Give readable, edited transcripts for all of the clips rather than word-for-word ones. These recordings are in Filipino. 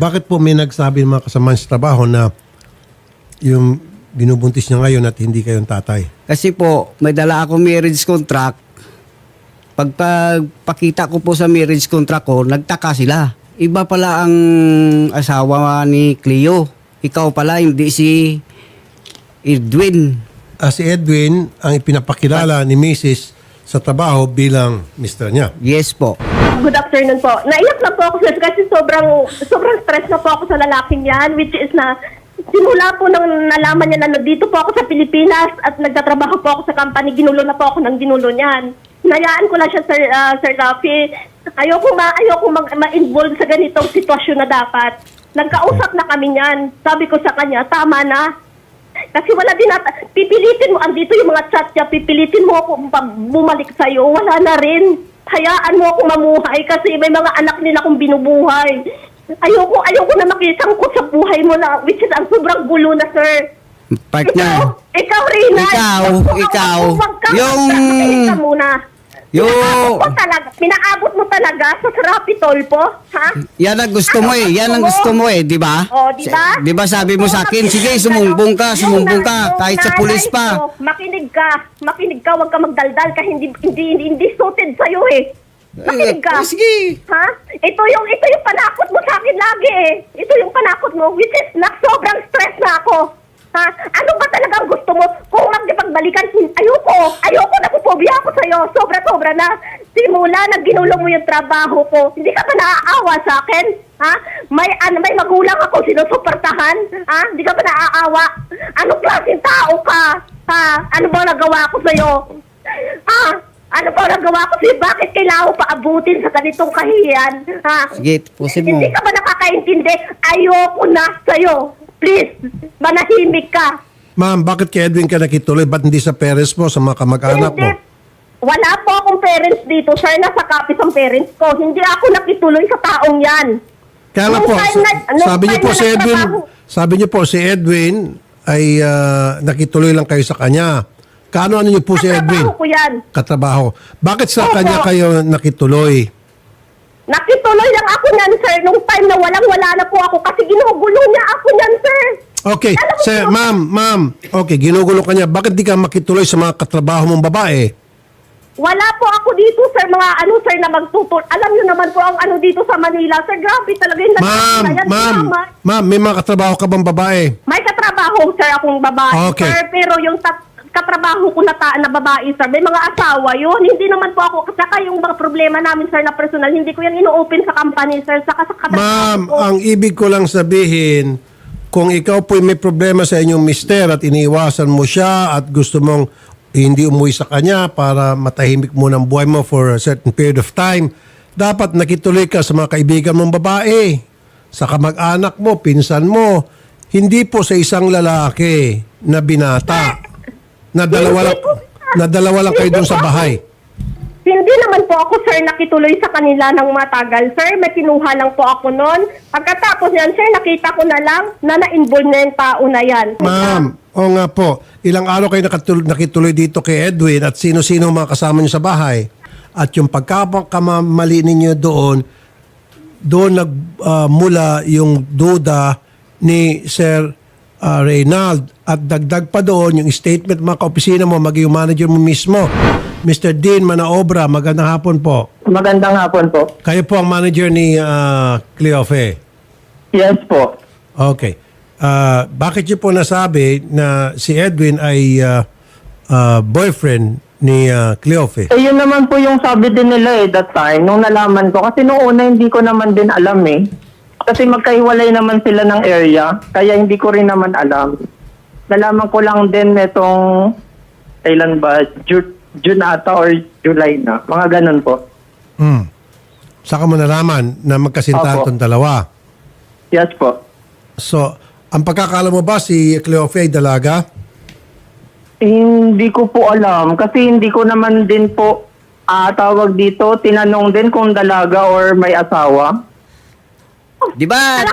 Bakit po may nagsabi ng mga kasamahan sa trabaho na yung binubuntis niya ngayon at hindi kayong tatay? Kasi po, may dala ako marriage contract. Pagpakita ko po sa marriage contract ko, nagtaka sila. Iba pala ang asawa ni Cleo. Ikaw pala, hindi si Edwin. Si Edwin ang ipinapakilala ni Mrs. sa trabaho bilang mister niya. Yes po. Good afternoon po. Naiyak na po ako sir kasi sobrang stress na po ako sa lalaking yan, which is na simula po nang nalaman niya na nandito po ako sa Pilipinas at nagtatrabaho po ako sa company, ginulo na po ako ng ginulo niyan. Hinayaan ko lang siya, Sir Rafi. Ayoko ma-involve sa ganitong sitwasyon na dapat. Nagkausap na kami niyan. Sabi ko sa kanya, tama na. Kasi wala din pipilitin mo, andito yung mga chat niya, pipilitin mo ako bumalik sa'yo. Wala na rin. Hayaan mo ako mamuhay kasi may mga anak nila akong binubuhay. Ayoko na makisangkot sa buhay mo na, which is ang sobrang gulo na, sir. Partner. Ikaw, Rina. Ikaw. Yung pinaabot mo talaga sa Rapitol po, ha? Yan ang gusto mo eh. Yan ang gusto mo eh, di ba? Oh, di ba? Di ba sabi mo sa akin, sige, sumumbong ka, kahit sa pulis pa. Makinig ka, wag ka magdaldal ka, hindi suited sa'yo eh. Makinig ka. Sige. Ha? Ito yung panakot mo sa akin lagi eh. Ito yung panakot mo, which is na sobrang stress na ako. Ha? Ano ba talagang gusto mo? Kung magdipagbalikan, ayoko napupobia ako sa'yo. Sobra-sobra na. Simula na ginulo mo yung trabaho ko. Hindi ka ba naaawa sa akin? Ha? May magulang ako sinusuportahan. Ha? Hindi ka ba naaawa? Anong klaseng tao ka? Ha? Ano ba nagawa ko sa'yo? Ha? Ano ba nagawa ko sa'yo? Bakit kailangan ko paabutin sa ganitong kahiyan? Ha? Sige, pusin mo. Hindi ka ba nakakaintindi? Ayoko na sa'yo. Please, manahimik ka. Ma'am, bakit kay Edwin ka nakituloy? Ba't hindi sa parents mo, sa mga kamag-anak mo? Hindi. Wala po akong parents dito, sir. Nasa kapis ang parents ko. Hindi ako nakituloy sa taong yan. Kaya nga po, sabi niyo po si Edwin ay nakituloy lang kayo sa kanya. Kaano niyo po si Edwin? Katrabaho ko yan. Katrabaho. Bakit sa Opo. kanya kayo nakituloy? Nakituloy lang ako niyan, sir. Nung time na wala na po ako kasi ginugulo niya ako niyan, sir. Okay, sir, ma'am. Okay, ginugulo ka niya. Bakit di ka makituloy sa mga katrabaho mong babae? Wala po ako dito, sir. Mga sir, na magtutol. Alam niyo naman po ang dito sa Manila. Sir, grabe talaga yung Ma'am, may mga katrabaho ka bang babae? May katrabaho, sir, akong babae. Okay. Sir, pero yung katrabaho ko na babae, sir, may mga asawa yun. Hindi naman po ako, saka yung mga problema namin, sir, na personal, hindi ko yan ino-open sa company, sir, saka sa katrabaho Ma'am, ko. ang ibig ko lang sabihin, kung ikaw po may problema sa inyong mister at iniiwasan mo siya at gusto mong hindi umuwi sa kanya para matahimik mo ng buhay mo for a certain period of time, dapat nakituloy ka sa mga kaibigan mong babae, sa kamag-anak mo, pinsan mo, hindi po sa isang lalaki na binata. Na dalawa lang kayo doon sa bahay. Hindi naman po ako, sir, nakituloy sa kanila ng matagal, sir. May kinuha lang po ako noon. Pagkatapos yan, sir, nakita ko na lang na na-involve na yung tao na yan. Ma'am, o nga po, ilang araw kayo nakituloy dito kay Edwin at sino-sino mga kasama niyo sa bahay. At yung pagkakamali ninyo doon nagmula yung duda ni Sir Reynald at dagdag pa doon yung statement mga kaopisina mo, maging yung manager mo mismo. Mr. Dean Manaobra, magandang hapon po. Magandang hapon po. Kayo po ang manager ni Cleofe. Yes po. Okay. Bakit niyo po nasabi na si Edwin ay boyfriend ni Cleofe? Yun naman po yung sabi din nila that time, nung nalaman ko. Kasi noong una hindi ko naman din alam eh. Kasi magkahiwalay naman sila ng area, kaya hindi ko rin naman alam. Nalaman ko lang din itong, kailan ba, June ata or July na. Mga ganun po. Saka mo nalaman na magkasintahan Opo. itong dalawa. Yes po. So, ang pagkakala mo ba si Cleofe ay dalaga? Hindi ko po alam. Kasi hindi ko naman din po tawag dito, tinanong din kung dalaga or may asawa. Di ba,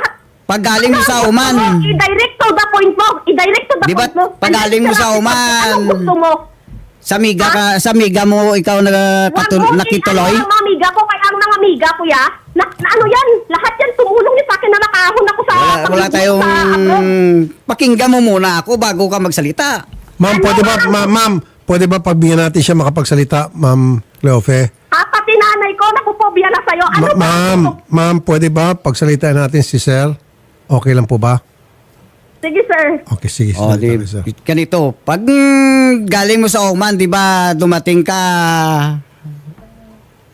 pag galing mo sa Oman, I-direct to the point mo. I-direct to the Di ba, point mo. pag galing mo sa Oman, Anong gusto mo? sa miga mo ikaw nakituloy? Ang mga amiga ko, kaya ang mga amiga ko, ya, Na ano yan? Lahat yan tumulong niya sa akin na nakahon ako sa... Wala tayong... sa abroad. Pakinggan mo muna ako bago ka magsalita. Ma'am, pwede ba pagbigyan natin siya makapagsalita, Ma'am Cleofe? Pati nanay ko, nakupobiya na sa'yo. Ano ba? Ma'am, pwede ba pagsalitaan natin si Sir? Okay lang po ba? Sige, sir. Okay, sige. Oh, salita na, Sir. ganito. Pag galing mo sa Oman, di ba, dumating ka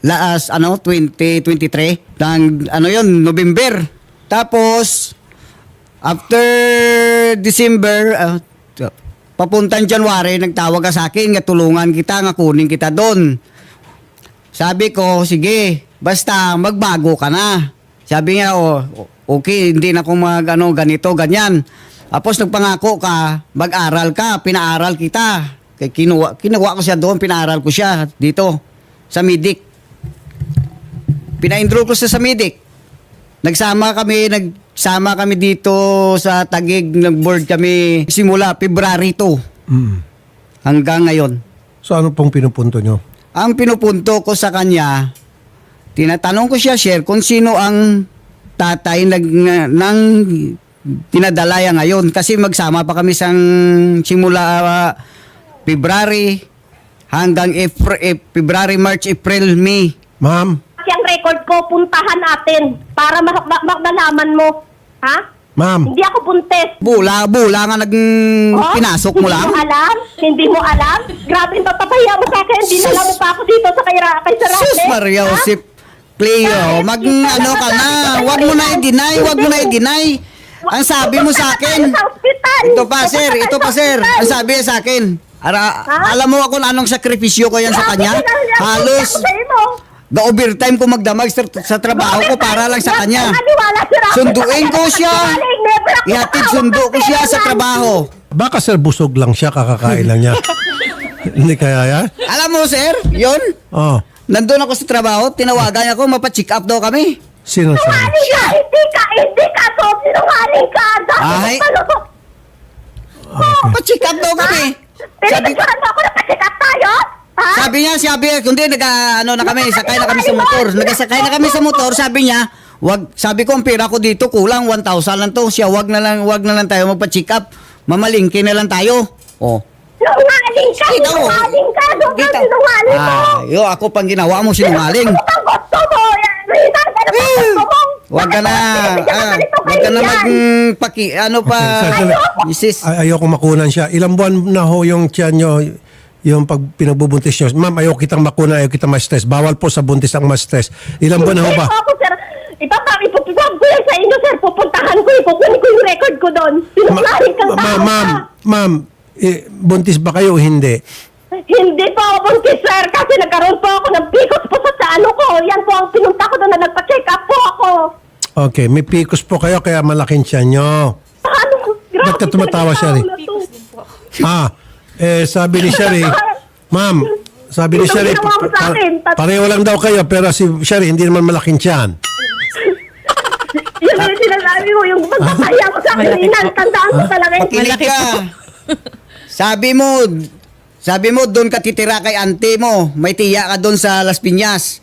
last 2023 ng November. Tapos after December papuntang January nagtawag ka sa akin nga tulungan kita nga kunin kita doon. Sabi ko, sige, basta magbago ka na. Sabi niya, okay, hindi na ako ganito, ganyan. Tapos nagpangako ka, mag-aral ka, pinaaral kita. Kaya kinuha ko siya doon, pinaaral ko siya dito sa Midik. Pina-enroll ko siya sa Midik. Nagsama kami dito sa Taguig, nag-board kami simula February 2 hanggang ngayon. So ano pong pinupunto nyo? Ang pinupunto ko sa kanya, tinatanong ko siya, Sir, kung sino ang tatay ng pinadalaya ngayon. Kasi magsama pa kami simula February hanggang February, March, April, May. Ma'am, Yung record ko, puntahan natin para malaman mo. Ha? ma'am, Hindi ako buntes. Bula nga pinasok mo lang. Hindi mo alam? Grabe yung papapahiya mo sa akin. Dinala mo pa ako dito sa kay Sir Sus Rafael. Maria Ha? Josep Cleo, ano ka na, wag mo na i-deny. Ang sabi mo sa akin, ito pa sir, ang sabi niya sa akin, alam mo kung anong sakripisyo ko yan sa kanya? Halos, ga-overtime ko magdamag sa trabaho ko para lang sa kanya. Sunduin ko siya, ihatid sundo ko siya sa trabaho. baka sir busog lang siya, kakakain lang niya. Hindi kaya yan? Alam mo sir, yun, Oh, nandun ako sa trabaho, tinawagan ako, mapacheck up daw kami. sino siya? Sinungaling ka! Hindi ka to! Sinungaling ka! Ay. Pacheck up daw kami. Pinipicturan mo ako na pa-check-up tayo? Ha? Sabi niya, kundi sakay na kami sa motor. Nagsakay na kami sa motor, sabi niya, sabi ko, ang pera ko dito, kulang 1,000 lang to. Siya, wag na lang tayo magpa-check up. Mamalingki na lang tayo. Oh. Sinungaling ka! Kita mo. Sinungaling ka! Sobrang sinungaling mo! Ako pang ginawa mo, sinungaling. Ano bang gusto mo? Rinan, ano bang gusto mo? Wag ka na Mrs. Ayoko makunan siya. Ilang buwan na ho yung tiyan nyo, yung pag pinagbubuntis nyo. Ma'am, ayoko kitang makuna, ayoko kitang ma-stress. Bawal po sa buntis ang ma-stress. Ilang buwan na ho ba? Ako, sir. Ipapakipag ko yan sa inyo, sir. Pupuntahan ko. Ikukunin ko yung record ko doon. Sinungaling kang tao ka. Ma'am, buntis ba kayo o hindi? Hindi po ako buntis, sir. Kasi nagkaroon po ako ng pikos po sa ano ko. Yan po ang pinunta ko doon na nagpa-check up po ako. Okay, may PCOS po kayo kaya malaking tiyan nyo. Ano? Ba't ka tumatawa, Sherry? Sabi ni Sherry, ma'am, sabi ni Ito Sherry, ginawa mo sa akin. pareho lang daw kayo pero si Sherry hindi naman malaking tiyan. Yun yung sinasabi mo, yung magpapaya mo sa akin, Rinan. Tandaan mo talaga yun. Makinig ka. Sabi mo, doon ka titira kay auntie mo. May tiya ka doon sa Las Piñas.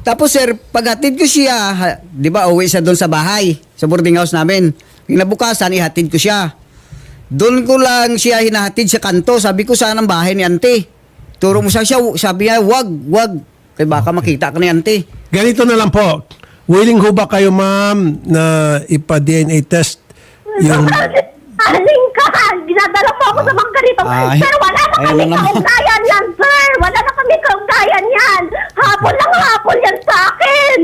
Tapos sir, paghatid ko siya, di ba, uwi siya doon sa bahay, sa boarding house namin. Kinabukasan, ihatid ko siya. Doon ko lang siya hinahatid sa kanto. Sabi ko, saan ang bahay ni auntie? Turo mo siya, sabi niya, wag. Kaya baka makita ka ni auntie. Ganito na lang po. Willing ho ba kayo, ma'am, na ipa-DNA test yung... Aling ka! Dinadala po ako sa mga ganito. Ay, Sir, wala na ayun kami na naman. kaugnayan yan, sir! Wala na kami kaugnayan yan! Hapon yan sa akin!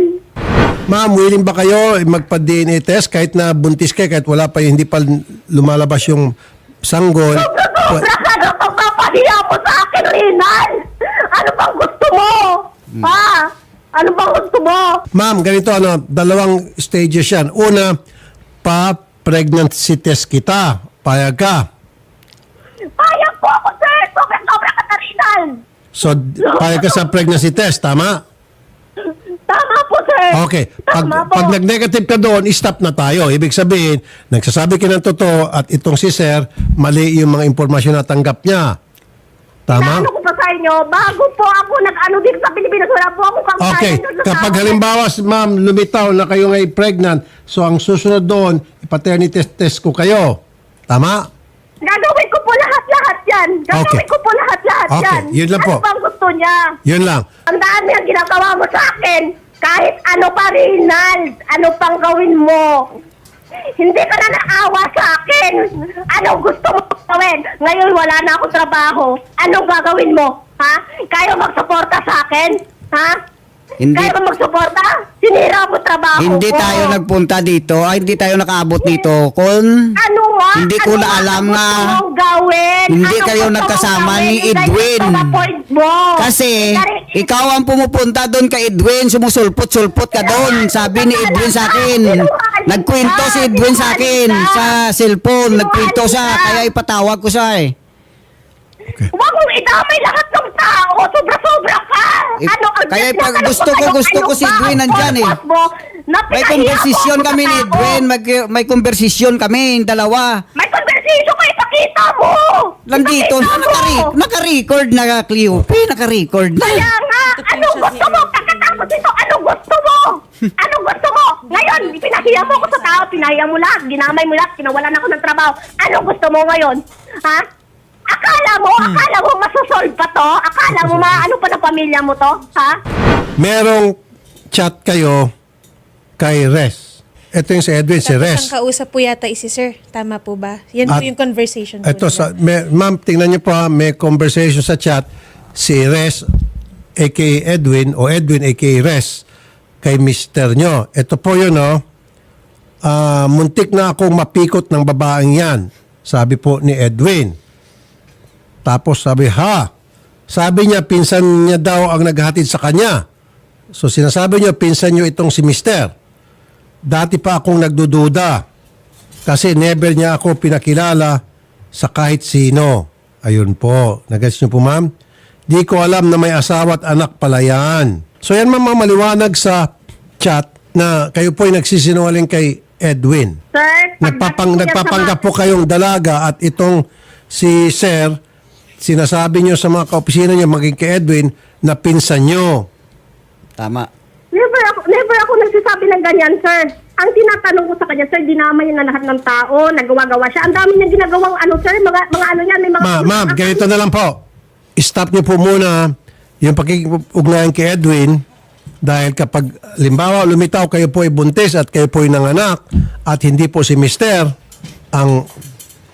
Ma'am, willing ba kayo magpa-DNA test kahit na buntis kayo, kahit wala pa, hindi pa lumalabas yung sanggol? Sobra ka na pagpapahiya mo sa akin, Rinan! Ano bang gusto mo? Ha? Ano bang gusto mo? Ma'am, ganito, dalawang stages yan. Una, pregnancy test kita. Payag ka. Payag po ako, sir! Sobra ka na, Rinan! So, payag ka sa pregnancy test, tama? Tama po, sir! Okay. Tama po. Pag nag-negative ka doon, stop na tayo. Ibig sabihin, nagsasabi ka ng totoo at itong si Sir, mali yung mga impormasyon na tanggap niya. Tama? Inaano ko pa sa inyo, bago po ako nag-ano dito sa Pilipinas, wala po akong kampanya. Okay, doon sa kapag tao. halimbawa, ma'am, lumitaw na kayo ngay pregnant, so ang susunod doon, paternity test ko kayo. Tama? Gagawin ko po lahat-lahat yan. Gagawin Okay. ko po lahat-lahat Okay, yan. yun lang po. Ano bang gusto niya? Yun lang. Ang dami ang ginagawa mo sa akin. Kahit ano pa, Reynald. Ano pang gawin mo? Hindi ka na naawa sa akin. Anong gusto mo gawin? Ngayon wala na akong trabaho. Anong gagawin mo? Ha? Kaya magsuporta sa akin? Ha? Hindi. Kaya ka magsuporta? Sinira mo trabaho Hindi ko. tayo nagpunta dito, hindi tayo nakaabot dito kung Ano nga? Hindi ko na alam gusto nga. mong gawin? Hindi Anong kayo gusto nagkasama mong gawin? ni Yung ganyan Edwin. to the point mo. kasi Dari- ikaw ang pumupunta doon kay Edwin, sumusulpot-sulpot ka doon. Sabi ni Edwin sa akin, nagkwento si Edwin sa akin sa cellphone, nagkwento siya, kaya ipatawag ko siya eh. Huwag mong idamay lahat ng tao. Sobra-sobra ka. Eh, kaya pag gusto ko si Edwin nandyan eh. May konversasyon kami ni Edwin, may konversasyon kami, yung dalawa. May konversasyon ka, ipakita mo. Lang dito, Ipakita mo. naka-record na Cleo. Naka-record na. Kaya nga, anong gusto mo? Pagkatapos dito, anong gusto mo? Anong gusto mo? Ngayon, pinahiya mo ko sa tao, pinahiya mo lahat, ginamay mo lahat, kinawalan ako ng trabaho. Anong gusto mo ngayon? Ha? Akala mo masosolve pa to? Akala mo maano pa ng pamilya mo to? Ha? Merong chat kayo kay Res. Ito yung si Edwin, si Tapos Res. ang kausap po yata si Sir. Tama po ba? Yan po At yung conversation po Ito, nila. ma'am, tingnan niyo po ha, may conversation sa chat si Res aka Edwin o Edwin aka Res kay Mr. nyo. Ito po yun, no? Muntik na akong mapikot ng babaeng yan. Sabi po ni Edwin. Tapos sabi niya, pinsan niya daw ang naghatid sa kanya. So sinasabi niyo, pinsan niyo itong si Mr. Dati pa akong nagdududa kasi never niya ako pinakilala sa kahit sino. Ayun po. Nagets niyo po, ma'am? Di ko alam na may asawa at anak pala yan. So yan, ma'am, maliwanag sa chat na kayo po ay nagsisinungaling kay Edwin. Sir, Nagpapanggap po kayong dalaga at itong si Sir, sinasabi nyo sa mga kaopisina nyo, maging kay Edwin, na pinsan nyo. Tama. Never ako nagsasabi ng ganyan, sir. Ang tinatanong ko sa kanya, sir, dinamay niya na lahat ng tao, nagawa-gawa siya. Ang dami niya ginagawang sir, mga ano yan, may mga... Ma'am, ganito na lang po. Stop nyo po muna yung pakikipag-ugnayan kay Edwin dahil kapag limbawa lumitaw kayo po ay buntis at kayo po ay nanganak at hindi po si Mister ang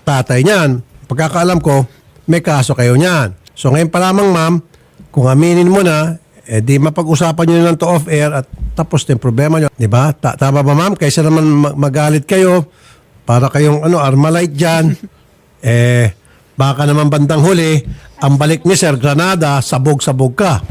tatay niyan, pagkakaalam ko, may kaso kayo niyan. So ngayon pa lamang, ma'am, kung aminin mo na, di mapag-usapan nyo lang to off-air at tapos na yung problema nyo. Diba? Tama ba, ma'am? Kaysa naman magalit kayo para kayong Armalite dyan, baka naman bandang huli, ang balik ni Sir Granada, sabog-sabog ka.